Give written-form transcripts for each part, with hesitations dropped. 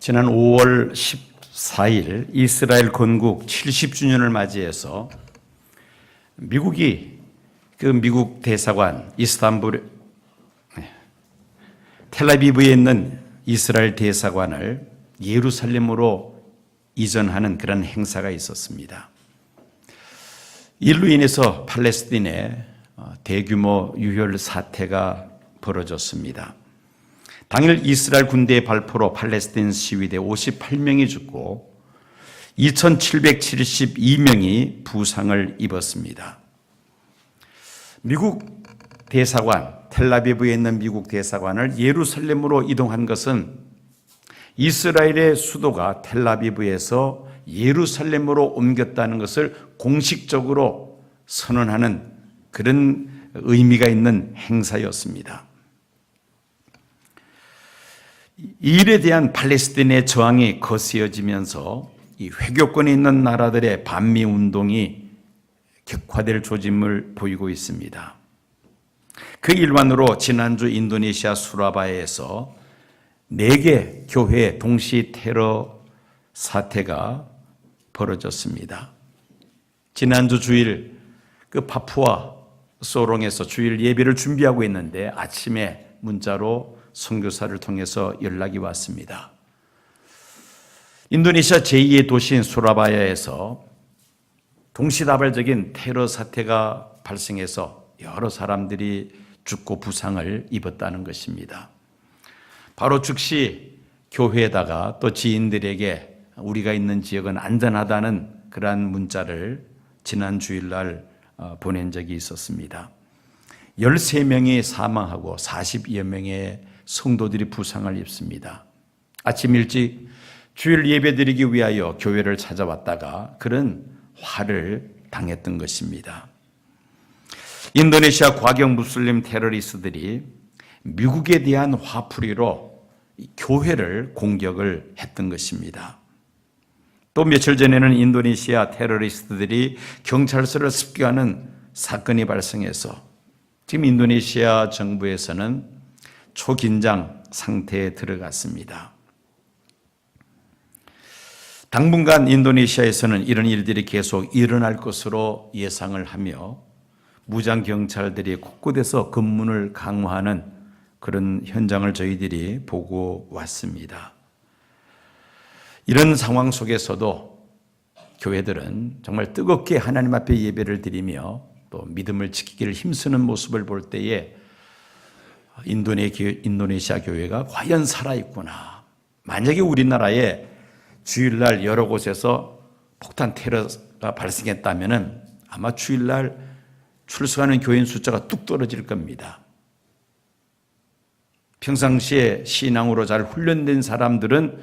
지난 5월 14일 이스라엘 건국 70주년을 맞이해서 미국이 미국 대사관 이스탄불 텔아비브에 있는 이스라엘 대사관을 예루살렘으로 이전하는 그런 행사가 있었습니다. 이로 인해서 팔레스틴에 대규모 유혈 사태가 벌어졌습니다. 당일 이스라엘 군대의 발포로 팔레스틴 시위대 58명이 죽고 2772명이 부상을 입었습니다. 미국 대사관, 텔아비브에 있는 미국 대사관을 예루살렘으로 이동한 것은 이스라엘의 수도가 텔아비브에서 예루살렘으로 옮겼다는 것을 공식적으로 선언하는 그런 의미가 있는 행사였습니다. 이 일에 대한 팔레스틴의 저항이 거세어지면서 이 회교권에 있는 나라들의 반미 운동이 격화될 조짐을 보이고 있습니다. 그 일환으로 지난주 인도네시아 수라바야에서 4개 교회 동시 테러 사태가 벌어졌습니다. 지난주 주일 파푸아 소롱에서 주일 예배를 준비하고 있는데 아침에 문자로 선교사를 통해서 연락이 왔습니다. 인도네시아 제2의 도시인 수라바야에서 동시다발적인 테러 사태가 발생해서 여러 사람들이 죽고 부상을 입었다는 것입니다. 바로 즉시 교회에다가 또 지인들에게 우리가 있는 지역은 안전하다는 그러한 문자를 지난 주일날 보낸 적이 있었습니다. 13명이 사망하고 40여 명의 성도들이 부상을 입습니다. 아침 일찍 주일 예배드리기 위하여 교회를 찾아왔다가 그런 화를 당했던 것입니다. 인도네시아 과격 무슬림 테러리스트들이 미국에 대한 화풀이로 교회를 공격을 했던 것입니다. 또 며칠 전에는 인도네시아 테러리스트들이 경찰서를 습격하는 사건이 발생해서 지금 인도네시아 정부에서는 초긴장 상태에 들어갔습니다. 당분간 인도네시아에서는 이런 일들이 계속 일어날 것으로 예상을 하며 무장경찰들이 곳곳에서 검문을 강화하는 그런 현장을 저희들이 보고 왔습니다. 이런 상황 속에서도 교회들은 정말 뜨겁게 하나님 앞에 예배를 드리며 또 믿음을 지키기를 힘쓰는 모습을 볼 때에 인도네시아 교회가 과연 살아있구나. 만약에 우리나라에 주일날 여러 곳에서 폭탄 테러가 발생했다면 아마 주일날 출석하는 교인 숫자가 뚝 떨어질 겁니다. 평상시에 신앙으로 잘 훈련된 사람들은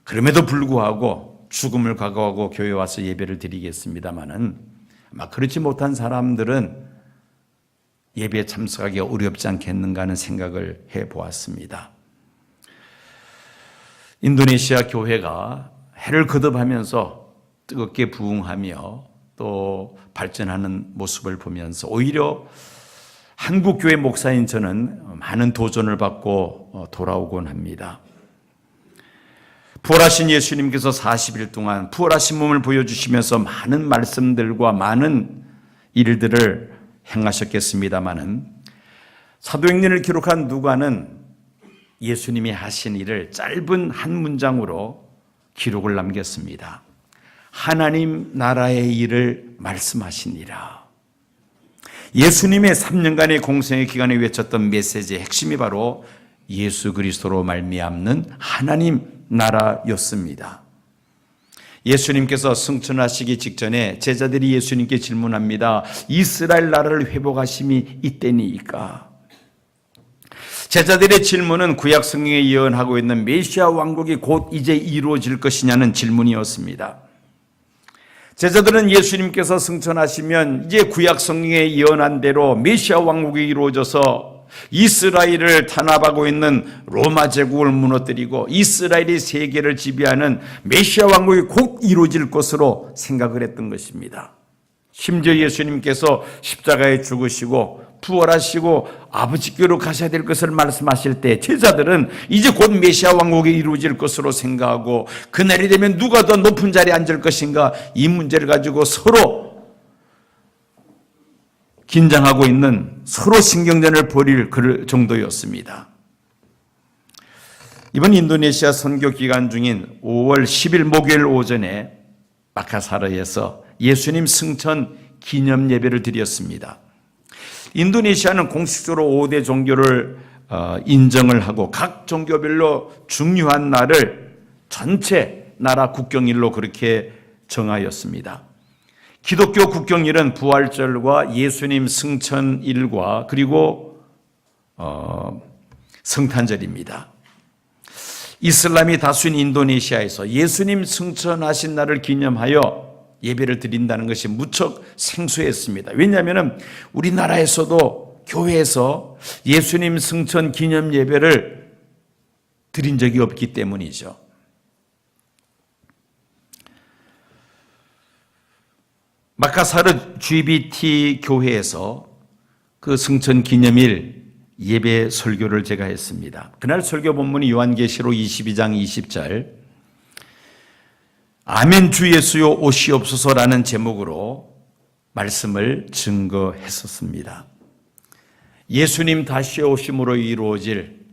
그럼에도 불구하고 죽음을 각오하고 교회에 와서 예배를 드리겠습니다마는 아마 그렇지 못한 사람들은 예배에 참석하기가 어렵지 않겠는가 하는 생각을 해보았습니다. 인도네시아 교회가 해를 거듭하면서 뜨겁게 부흥하며 또 발전하는 모습을 보면서 오히려 한국 교회 목사인 저는 많은 도전을 받고 돌아오곤 합니다. 부활하신 예수님께서 40일 동안 부활하신 몸을 보여주시면서 많은 말씀들과 많은 일들을 행하셨겠습니다마는 사도행전을 기록한 누가는 예수님이 하신 일을 짧은 한 문장으로 기록을 남겼습니다. 하나님 나라의 일을 말씀하시니라. 예수님의 3년간의 공생의 기간에 외쳤던 메시지의 핵심이 바로 예수 그리스도로 말미암는 하나님 나라였습니다. 예수님께서 승천하시기 직전에 제자들이 예수님께 질문합니다. 이스라엘 나라를 회복하심이 이때니까? 제자들의 질문은 구약 성경에 예언하고 있는 메시아 왕국이 곧 이제 이루어질 것이냐는 질문이었습니다. 제자들은 예수님께서 승천하시면 이제 구약 성경에 예언한 대로 메시아 왕국이 이루어져서 이스라엘을 탄압하고 있는 로마 제국을 무너뜨리고 이스라엘이 세계를 지배하는 메시아 왕국이 곧 이루어질 것으로 생각을 했던 것입니다. 심지어 예수님께서 십자가에 죽으시고 부활하시고 아버지께로 가셔야 될 것을 말씀하실 때 제자들은 이제 곧 메시아 왕국이 이루어질 것으로 생각하고 그날이 되면 누가 더 높은 자리에 앉을 것인가 이 문제를 가지고 서로 긴장하고 있는 서로 신경전을 벌일 그 정도였습니다. 이번 인도네시아 선교 기간 중인 5월 10일 목요일 오전에 마카사르에서 예수님 승천 기념 예배를 드렸습니다. 인도네시아는 공식적으로 5대 종교를 인정을 하고 각 종교별로 중요한 날을 전체 나라 국경일로 그렇게 정하였습니다. 기독교 국경일은 부활절과 예수님 승천일과 그리고 성탄절입니다. 이슬람이 다수인 인도네시아에서 예수님 승천하신 날을 기념하여 예배를 드린다는 것이 무척 생소했습니다. 왜냐하면 우리나라에서도 교회에서 예수님 승천 기념 예배를 드린 적이 없기 때문이죠. 마카사르 GBT 교회에서 그 승천 기념일 예배 설교를 제가 했습니다. 그날 설교 본문이 요한계시록 22장 20절 아멘 주 예수여 오시옵소서라는 제목으로 말씀을 증거했었습니다. 예수님 다시 오심으로 이루어질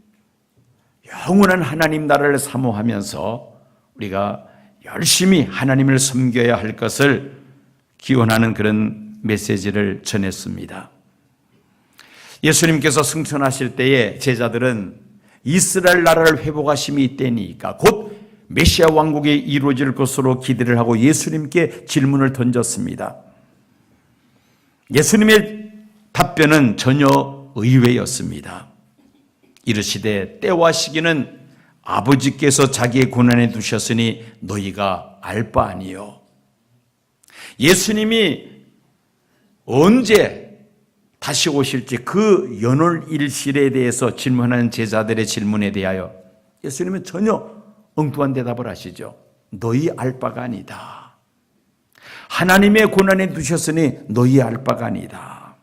영원한 하나님 나라를 사모하면서 우리가 열심히 하나님을 섬겨야 할 것을 기원하는 그런 메시지를 전했습니다. 예수님께서 승천하실 때에 제자들은 이스라엘 나라를 회복하심이 이때니까 곧 메시아 왕국이 이루어질 것으로 기대를 하고 예수님께 질문을 던졌습니다. 예수님의 답변은 전혀 의외였습니다. 이르시되 때와 시기는 아버지께서 자기의 고난에 두셨으니 너희가 알 바 아니요. 예수님이 언제 다시 오실지 그 연월일실에 대해서 질문하는 제자들의 질문에 대하여 예수님은 전혀 엉뚱한 대답을 하시죠. 너희 알 바가 아니다. 하나님의 고난에 두셨으니 너희 알 바가 아니다.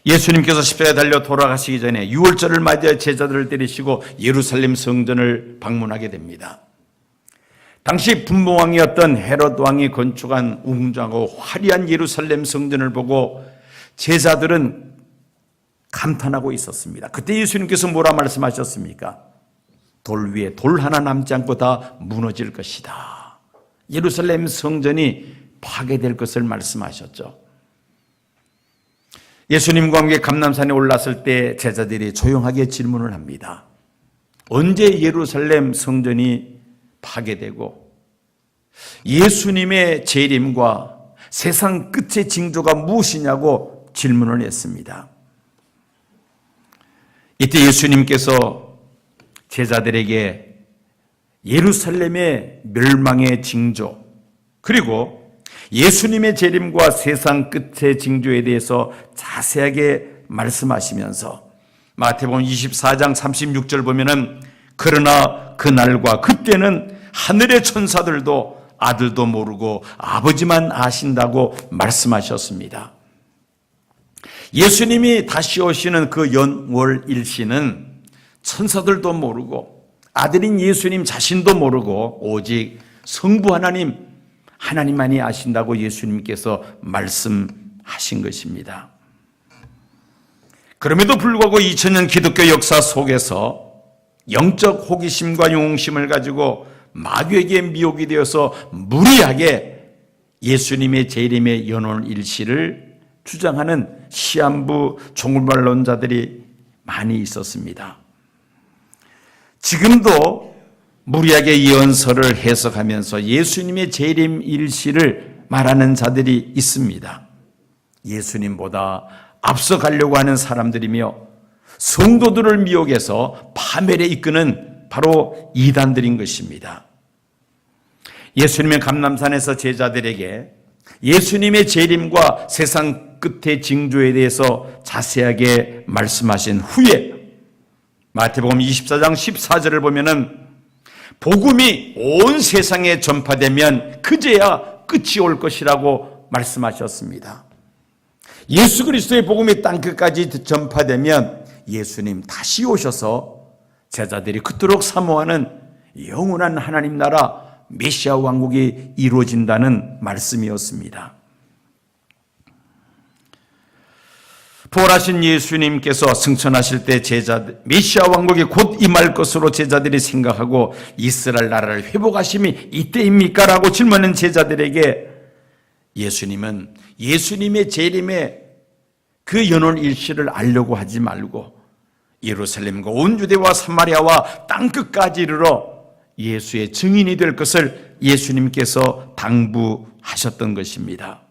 예수님께서 십자가에 달려 돌아가시기 전에 유월절을 맞이해 제자들을 데리시고 예루살렘 성전을 방문하게 됩니다. 당시 분봉왕이었던 헤롯 왕이 건축한 웅장하고 화려한 예루살렘 성전을 보고 제자들은 감탄하고 있었습니다. 그때 예수님께서 뭐라 말씀하셨습니까? 돌 위에 돌 하나 남지 않고 다 무너질 것이다. 예루살렘 성전이 파괴될 것을 말씀하셨죠. 예수님과 함께 감람산에 올랐을 때 제자들이 조용하게 질문을 합니다. 언제 예루살렘 성전이 파괴되고 예수님의 재림과 세상 끝의 징조가 무엇이냐고 질문을 했습니다. 이때 예수님께서 제자들에게 예루살렘의 멸망의 징조 그리고 예수님의 재림과 세상 끝의 징조에 대해서 자세하게 말씀하시면서 마태복음 24장 36절 보면은 그러나 그날과 그때는 하늘의 천사들도 아들도 모르고 아버지만 아신다고 말씀하셨습니다. 예수님이 다시 오시는 그 연월일시는 천사들도 모르고 아들인 예수님 자신도 모르고 오직 성부 하나님만이 아신다고 예수님께서 말씀하신 것입니다. 그럼에도 불구하고 2000년 기독교 역사 속에서 영적 호기심과 용심을 가지고 마귀에게 미혹이 되어서 무리하게 예수님의 재림의 연월일시를 주장하는 시한부 종말론자들이 많이 있었습니다. 지금도 무리하게 예언서를 해석하면서 예수님의 재림 일시를 말하는 자들이 있습니다. 예수님보다 앞서가려고 하는 사람들이며 성도들을 미혹해서 파멸에 이끄는 바로 이단들인 것입니다. 예수님의 감람산에서 제자들에게 예수님의 재림과 세상 끝의 징조에 대해서 자세하게 말씀하신 후에 마태복음 24장 14절을 보면은 복음이 온 세상에 전파되면 그제야 끝이 올 것이라고 말씀하셨습니다. 예수 그리스도의 복음이 땅끝까지 전파되면 예수님 다시 오셔서 제자들이 그토록 사모하는 영원한 하나님 나라 메시아 왕국이 이루어진다는 말씀이었습니다. 부활하신 예수님께서 승천하실 때 메시아 왕국이 곧 임할 것으로 제자들이 생각하고 이스라엘 나라를 회복하심이 이때입니까? 라고 질문한 제자들에게 예수님은 예수님의 재림의 그 연원 일시를 알려고 하지 말고 예루살렘과 온 유대와 사마리아와 땅끝까지 이르러 예수의 증인이 될 것을 예수님께서 당부하셨던 것입니다.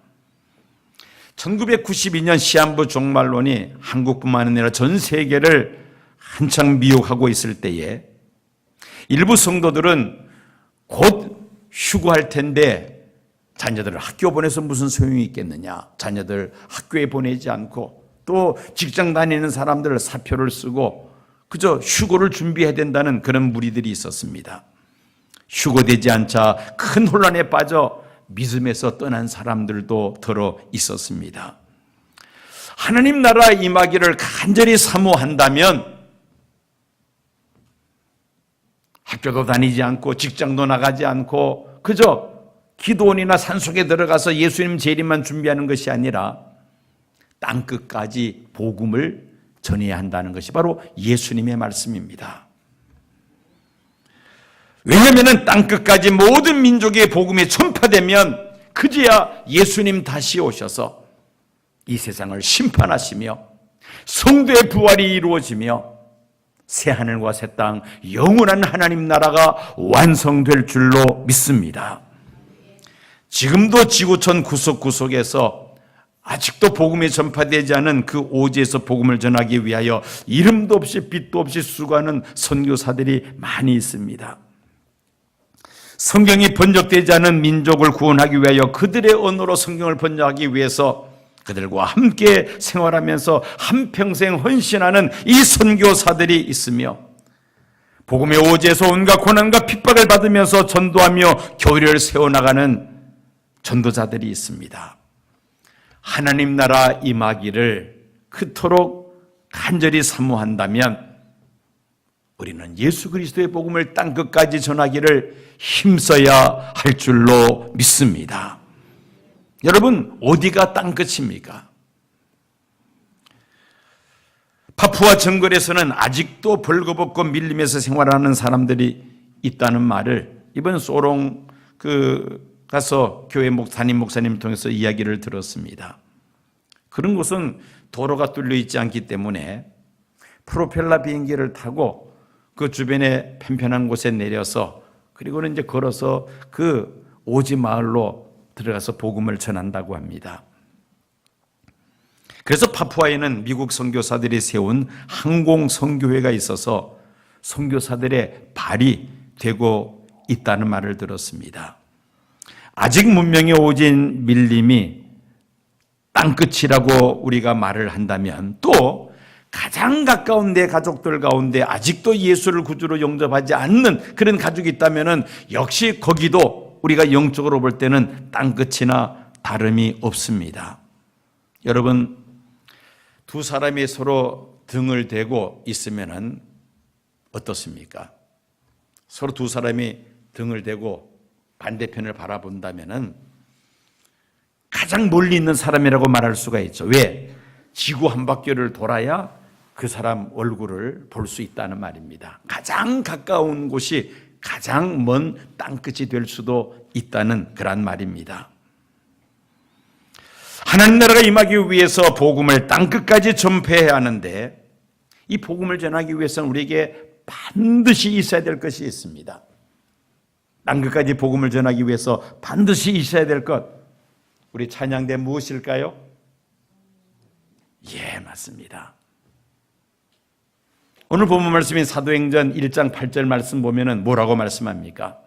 1992년 시한부 종말론이 한국뿐만 아니라 전 세계를 한창 미혹하고 있을 때에 일부 성도들은 곧 휴거할 텐데 자녀들을 학교 보내서 무슨 소용이 있겠느냐, 자녀들 학교에 보내지 않고 또 직장 다니는 사람들 사표를 쓰고 그저 휴거를 준비해야 된다는 그런 무리들이 있었습니다. 휴거되지 않자 큰 혼란에 빠져 믿음에서 떠난 사람들도 더러 있었습니다. 하나님 나라 임하기를 간절히 사모한다면 학교도 다니지 않고 직장도 나가지 않고 그저 기도원이나 산속에 들어가서 예수님 재림만 준비하는 것이 아니라 땅끝까지 복음을 전해야 한다는 것이 바로 예수님의 말씀입니다. 왜냐하면 땅끝까지 모든 민족의 복음이 전파되면 그제야 예수님 다시 오셔서 이 세상을 심판하시며 성도의 부활이 이루어지며 새하늘과 새 땅 영원한 하나님 나라가 완성될 줄로 믿습니다. 지금도 지구촌 구석구석에서 아직도 복음이 전파되지 않은 그 오지에서 복음을 전하기 위하여 이름도 없이 빛도 없이 수고하는 선교사들이 많이 있습니다. 성경이 번역되지 않은 민족을 구원하기 위하여 그들의 언어로 성경을 번역하기 위해서 그들과 함께 생활하면서 한평생 헌신하는 이 선교사들이 있으며 복음의 오지에서 온갖 고난과 핍박을 받으면서 전도하며 교회를 세워나가는 전도자들이 있습니다. 하나님 나라 임하기를 그토록 간절히 사모한다면 우리는 예수 그리스도의 복음을 땅끝까지 전하기를 힘써야 할 줄로 믿습니다. 여러분, 어디가 땅끝입니까? 파푸아 정글에서는 아직도 벌거벗고 밀림에서 생활하는 사람들이 있다는 말을 이번 소롱 가서 교회 담임 목사님을 통해서 이야기를 들었습니다. 그런 곳은 도로가 뚫려 있지 않기 때문에 프로펠러 비행기를 타고 그 주변에 편편한 곳에 내려서 그리고는 이제 걸어서 그 오지 마을로 들어가서 복음을 전한다고 합니다. 그래서 파푸아에는 미국 선교사들이 세운 항공 선교회가 있어서 선교사들의 발이 되고 있다는 말을 들었습니다. 아직 문명의 오진 밀림이 땅끝이라고 우리가 말을 한다면 또 가장 가까운 내 가족들 가운데 아직도 예수를 구주로 영접하지 않는 그런 가족이 있다면 역시 거기도 우리가 영적으로 볼 때는 땅끝이나 다름이 없습니다. 여러분, 두 사람이 서로 등을 대고 있으면 어떻습니까? 서로 두 사람이 등을 대고 반대편을 바라본다면 가장 멀리 있는 사람이라고 말할 수가 있죠. 왜? 지구 한 바퀴를 돌아야 그 사람 얼굴을 볼 수 있다는 말입니다. 가장 가까운 곳이 가장 먼 땅끝이 될 수도 있다는 그런 말입니다. 하나님 나라가 임하기 위해서 복음을 땅끝까지 전폐해야 하는데 이 복음을 전하기 위해서는 우리에게 반드시 있어야 될 것이 있습니다. 땅끝까지 복음을 전하기 위해서 반드시 있어야 될 것, 우리 찬양대 무엇일까요? 예, 맞습니다. 오늘 본문 말씀인 사도행전 1장 8절 말씀 보면은 뭐라고 말씀합니까?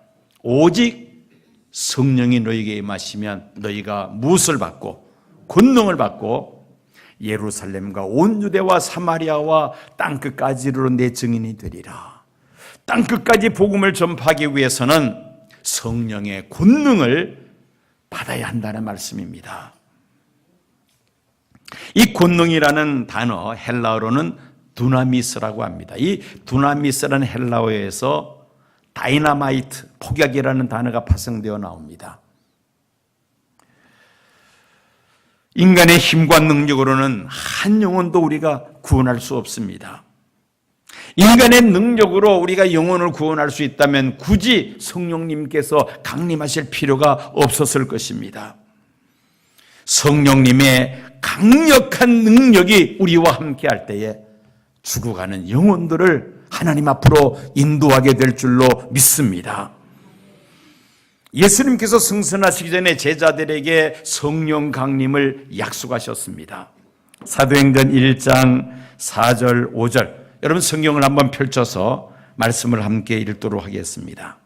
오직 성령이 너희에게 임하시면 너희가 무엇을 받고 권능을 받고 예루살렘과 온 유대와 사마리아와 땅끝까지 이르러 내 증인이 되리라. 땅끝까지 복음을 전파하기 위해서는 성령의 권능을 받아야 한다는 말씀입니다. 이 권능이라는 단어 헬라어로는 두나미스라고 합니다. 이 두나미스라는 헬라어에서 다이나마이트, 폭약이라는 단어가 파생되어 나옵니다. 인간의 힘과 능력으로는 한 영혼도 우리가 구원할 수 없습니다. 인간의 능력으로 우리가 영혼을 구원할 수 있다면 굳이 성령님께서 강림하실 필요가 없었을 것입니다. 성령님의 강력한 능력이 우리와 함께 할 때에 죽어가는 영혼들을 하나님 앞으로 인도하게 될 줄로 믿습니다. 예수님께서 승선하시기 전에 제자들에게 성령 강림을 약속하셨습니다. 사도행전 1장 4절 5절, 여러분 성경을 한번 펼쳐서 말씀을 함께 읽도록 하겠습니다.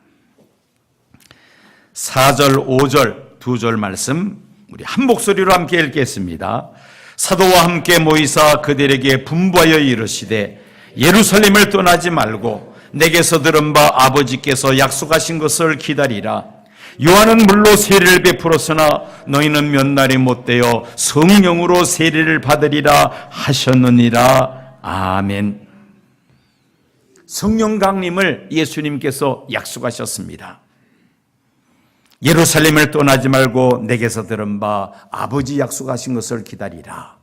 4절 5절 두 절 말씀 우리 한 목소리로 함께 읽겠습니다. 사도와 함께 모이사 그들에게 분부하여 이르시되 예루살렘을 떠나지 말고 내게서 들은 바 아버지께서 약속하신 것을 기다리라. 요한은 물로 세례를 베풀었으나 너희는 몇 날이 못되어 성령으로 세례를 받으리라 하셨느니라. 아멘. 성령 강림을 예수님께서 약속하셨습니다. 예루살렘을 떠나지 말고 내게서 들은 바 아버지 약속하신 것을 기다리라.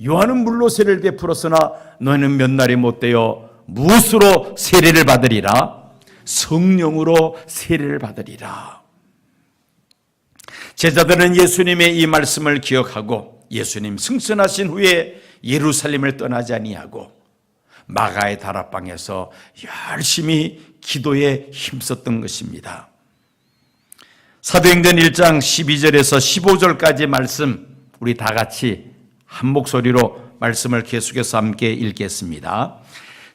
요한은 물로 세례를 베풀었으나 너희는 몇 날이 못되어 무엇으로 세례를 받으리라? 성령으로 세례를 받으리라. 제자들은 예수님의 이 말씀을 기억하고 예수님 승천하신 후에 예루살렘을 떠나지 아니하고 마가의 다락방에서 열심히 기도에 힘썼던 것입니다. 사도행전 1장 12절에서 15절까지 말씀 우리 다 같이 한 목소리로 말씀을 계속해서 함께 읽겠습니다.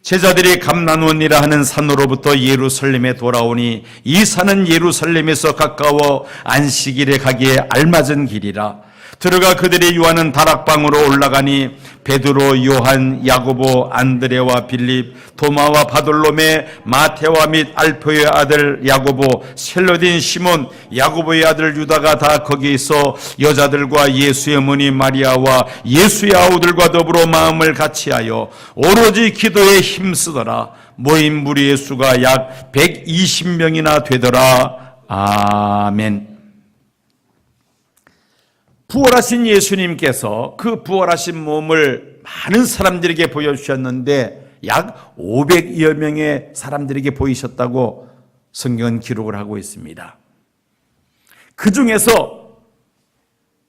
제자들이 감난원이라 하는 산으로부터 예루살렘에 돌아오니 이 산은 예루살렘에서 가까워 안식일에 가기에 알맞은 길이라. 들어가 그들이 요하는 다락방으로 올라가니 베드로, 요한, 야고보, 안드레와 빌립, 도마와 바돌로메, 마테와 및 알표의 아들 야고보, 셀로딘 시몬, 야고보의 아들 유다가 다 거기 있어 여자들과 예수의 어머니 마리아와 예수의 아우들과 더불어 마음을 같이하여 오로지 기도에 힘쓰더라. 모인 무리의 수가 약 120명이나 되더라. 아멘. 부활하신 예수님께서 그 부활하신 몸을 많은 사람들에게 보여주셨는데 약 500여 명의 사람들에게 보이셨다고 성경은 기록을 하고 있습니다. 그 중에서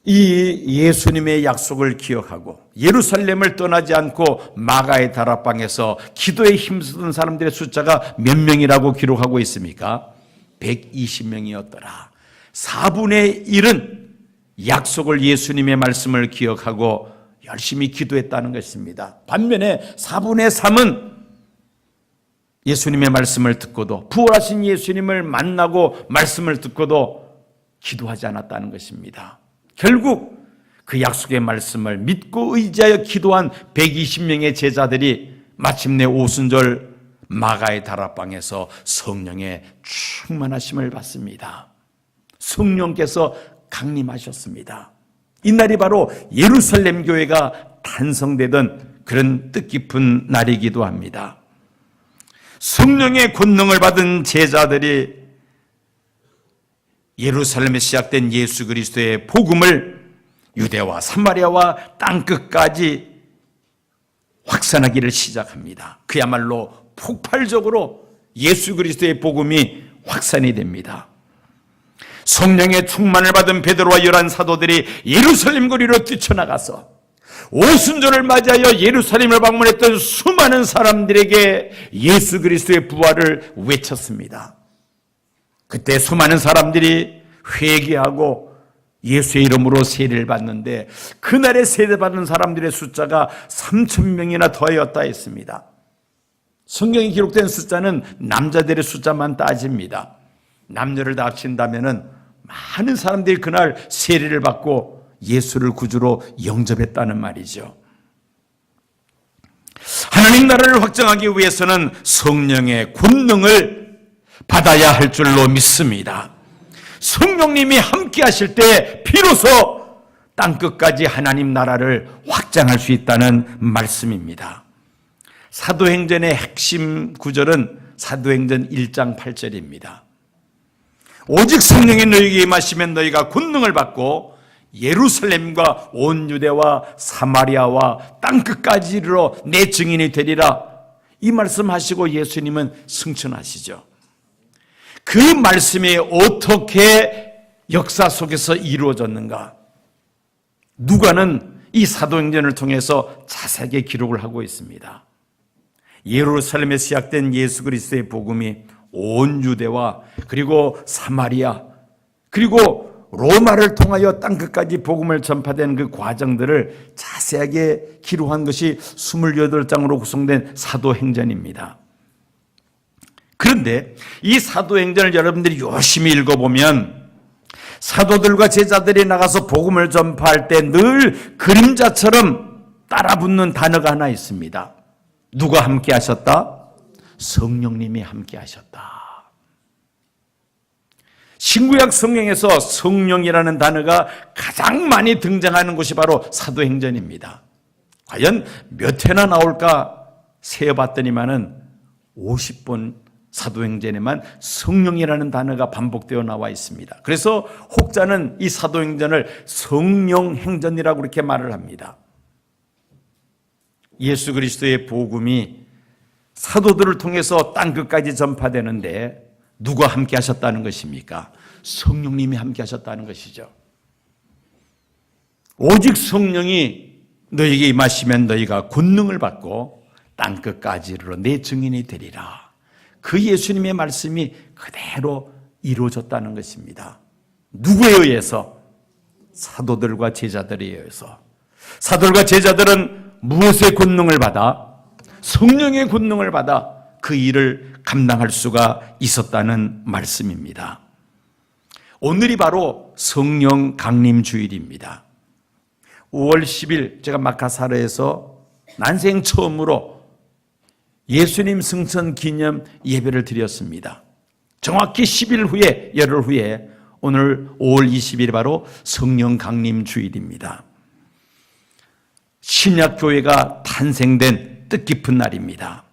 이 예수님의 약속을 기억하고 예루살렘을 떠나지 않고 마가의 다락방에서 기도에 힘쓰던 사람들의 숫자가 몇 명이라고 기록하고 있습니까? 120명이었더라. 4분의 1은 약속을 예수님의 말씀을 기억하고 열심히 기도했다는 것입니다. 반면에 4분의 3은 예수님의 말씀을 듣고도 부활하신 예수님을 만나고 말씀을 듣고도 기도하지 않았다는 것입니다. 결국 그 약속의 말씀을 믿고 의지하여 기도한 120명의 제자들이 마침내 오순절 마가의 다락방에서 성령의 충만하심을 받습니다. 성령께서 강림하셨습니다. 이날이 바로 예루살렘 교회가 탄성되던 그런 뜻깊은 날이기도 합니다. 성령의 권능을 받은 제자들이 예루살렘에 시작된 예수 그리스도의 복음을 유대와 사마리아와 땅끝까지 확산하기를 시작합니다. 그야말로 폭발적으로 예수 그리스도의 복음이 확산이 됩니다. 성령의 충만을 받은 베드로와 11 사도들이 예루살렘 거리로 뛰쳐나가서 오순절을 맞이하여 예루살렘을 방문했던 수많은 사람들에게 예수 그리스도의 부활을 외쳤습니다. 그때 수많은 사람들이 회개하고 예수의 이름으로 세례를 받는데 그날에 세례받은 사람들의 숫자가 3,000명이나 더하였다 했습니다. 성경에 기록된 숫자는 남자들의 숫자만 따집니다. 남녀를 다 합친다면은 많은 사람들이 그날 세례를 받고 예수를 구주로 영접했다는 말이죠. 하나님 나라를 확장하기 위해서는 성령의 권능을 받아야 할 줄로 믿습니다. 성령님이 함께 하실 때 비로소 땅끝까지 하나님 나라를 확 확장할 수 있다는 말씀입니다. 사도행전의 핵심 구절은 사도행전 1장 8절입니다. 오직 성령이 너희에게 임하시면 너희가 권능을 받고 예루살렘과 온 유대와 사마리아와 땅끝까지 이르러 내 증인이 되리라. 이 말씀하시고 예수님은 승천하시죠. 그 말씀이 어떻게 역사 속에서 이루어졌는가? 누가는 이 사도행전을 통해서 자세하게 기록을 하고 있습니다. 예루살렘에 시작된 예수 그리스도의 복음이 온 유대와 그리고 사마리아 그리고 로마를 통하여 땅끝까지 복음을 전파된 그 과정들을 자세하게 기록한 것이 28장으로 구성된 사도행전입니다. 그런데 이 사도행전을 여러분들이 열심히 읽어보면 사도들과 제자들이 나가서 복음을 전파할 때 늘 그림자처럼 따라붙는 단어가 하나 있습니다. 누가 함께 하셨다? 성령님이 함께 하셨다. 신구약 성경에서 성령이라는 단어가 가장 많이 등장하는 곳이 바로 사도행전입니다. 과연 몇 회나 나올까 세어봤더니만은 50번 사도행전에만 성령이라는 단어가 반복되어 나와 있습니다. 그래서 혹자는 이 사도행전을 성령행전이라고 그렇게 말을 합니다. 예수 그리스도의 복음이 사도들을 통해서 땅끝까지 전파되는데 누가 함께 하셨다는 것입니까? 성령님이 함께 하셨다는 것이죠. 오직 성령이 너희에게 임하시면 너희가 권능을 받고 땅끝까지 이르러 내 증인이 되리라. 그 예수님의 말씀이 그대로 이루어졌다는 것입니다. 누구에 의해서? 사도들과 제자들에 의해서. 사도들과 제자들은 무엇의 권능을 받아? 성령의 권능을 받아 그 일을 감당할 수가 있었다는 말씀입니다. 오늘이 바로 성령 강림 주일입니다. 5월 10일 제가 마카사르에서 난생 처음으로 예수님 승천 기념 예배를 드렸습니다. 정확히 10일 후에, 열흘 후에 오늘 5월 20일이 바로 성령 강림 주일입니다. 신약교회가 탄생된 뜻깊은 날입니다.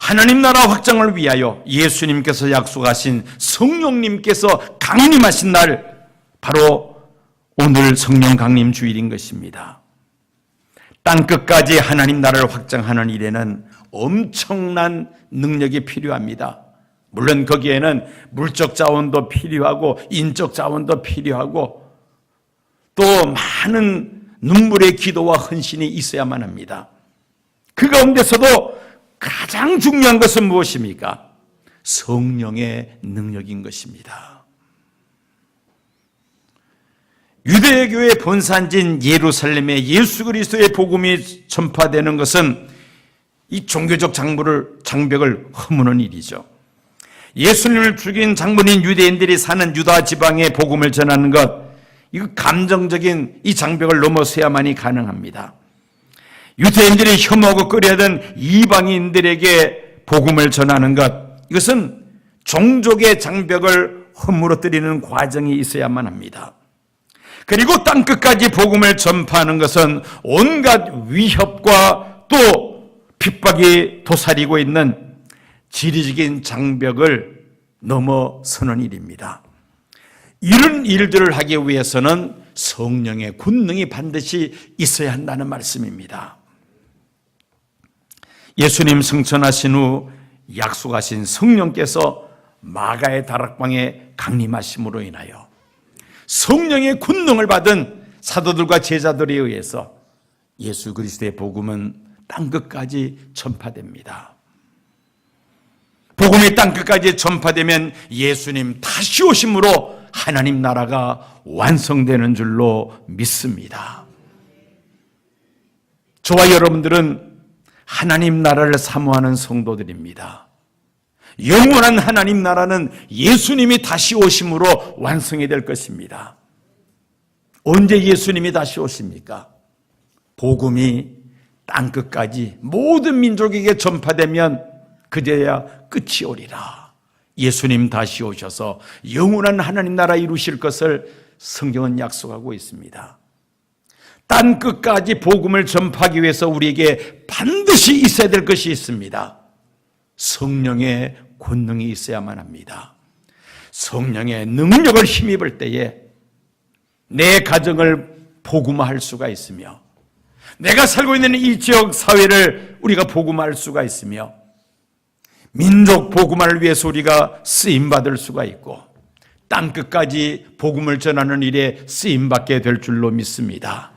하나님 나라 확장을 위하여 예수님께서 약속하신 성령님께서 강림하신 날, 바로 오늘 성령 강림 주일인 것입니다. 땅끝까지 하나님 나라를 확장하는 일에는 엄청난 능력이 필요합니다. 물론 거기에는 물적 자원도 필요하고 인적 자원도 필요하고 또 많은 눈물의 기도와 헌신이 있어야만 합니다. 그 가운데서도 가장 중요한 것은 무엇입니까? 성령의 능력인 것입니다. 유대교의 본산지인 예루살렘에 예수 그리스도의 복음이 전파되는 것은 이 종교적 장벽을 허무는 일이죠. 예수님을 죽인 장본인 유대인들이 사는 유다 지방의 복음을 전하는 것, 이거 감정적인 이 장벽을 넘어서야만이 가능합니다. 유대인들이 혐오하고 꺼려하던 이방인들에게 복음을 전하는 것, 이것은 종족의 장벽을 허물어뜨리는 과정이 있어야만 합니다. 그리고 땅끝까지 복음을 전파하는 것은 온갖 위협과 또 핍박이 도사리고 있는 지리적인 장벽을 넘어서는 일입니다. 이런 일들을 하기 위해서는 성령의 권능이 반드시 있어야 한다는 말씀입니다. 예수님 승천하신 후 약속하신 성령께서 마가의 다락방에 강림하심으로 인하여 성령의 권능을 받은 사도들과 제자들에 의해서 예수 그리스도의 복음은 땅끝까지 전파됩니다. 복음이 땅끝까지 전파되면 예수님 다시 오심으로 하나님 나라가 완성되는 줄로 믿습니다. 저와 여러분들은 하나님 나라를 사모하는 성도들입니다. 영원한 하나님 나라는 예수님이 다시 오심으로 완성이 될 것입니다. 언제 예수님이 다시 오십니까? 복음이 땅끝까지 모든 민족에게 전파되면 그제야 끝이 오리라. 예수님 다시 오셔서 영원한 하나님 나라 이루실 것을 성경은 약속하고 있습니다. 땅 끝까지 복음을 전파하기 위해서 우리에게 반드시 있어야 될 것이 있습니다. 성령의 권능이 있어야만 합니다. 성령의 능력을 힘입을 때에 내 가정을 복음화할 수가 있으며, 내가 살고 있는 이 지역 사회를 우리가 복음화할 수가 있으며, 민족 복음화를 위해서 우리가 쓰임받을 수가 있고, 땅끝까지 복음을 전하는 일에 쓰임받게 될 줄로 믿습니다.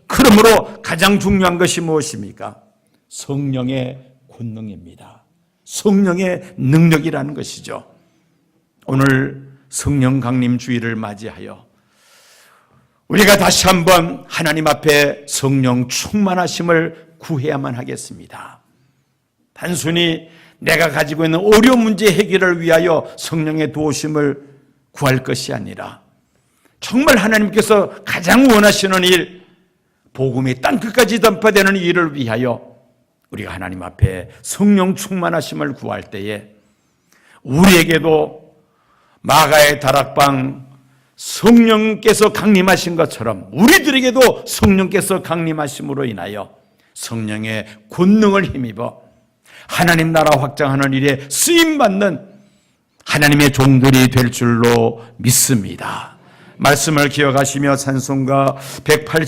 그러므로 가장 중요한 것이 무엇입니까? 성령의 권능입니다. 성령의 능력이라는 것이죠. 오늘 성령 강림 주일을 맞이하여 우리가 다시 한번 하나님 앞에 성령 충만하심을 구해야만 하겠습니다. 단순히 내가 가지고 있는 어려운 문제 해결을 위하여 성령의 도우심을 구할 것이 아니라 정말 하나님께서 가장 원하시는 일, 복음이 땅끝까지 전파되는 일을 위하여 우리가 하나님 앞에 성령 충만하심을 구할 때에 우리에게도 마가의 다락방 성령께서 강림하신 것처럼 우리들에게도 성령께서 강림하심으로 인하여 성령의 권능을 힘입어 하나님 나라 확장하는 일에 쓰임받는 하나님의 종들이 될 줄로 믿습니다. 말씀을 기억하시며 찬송가 180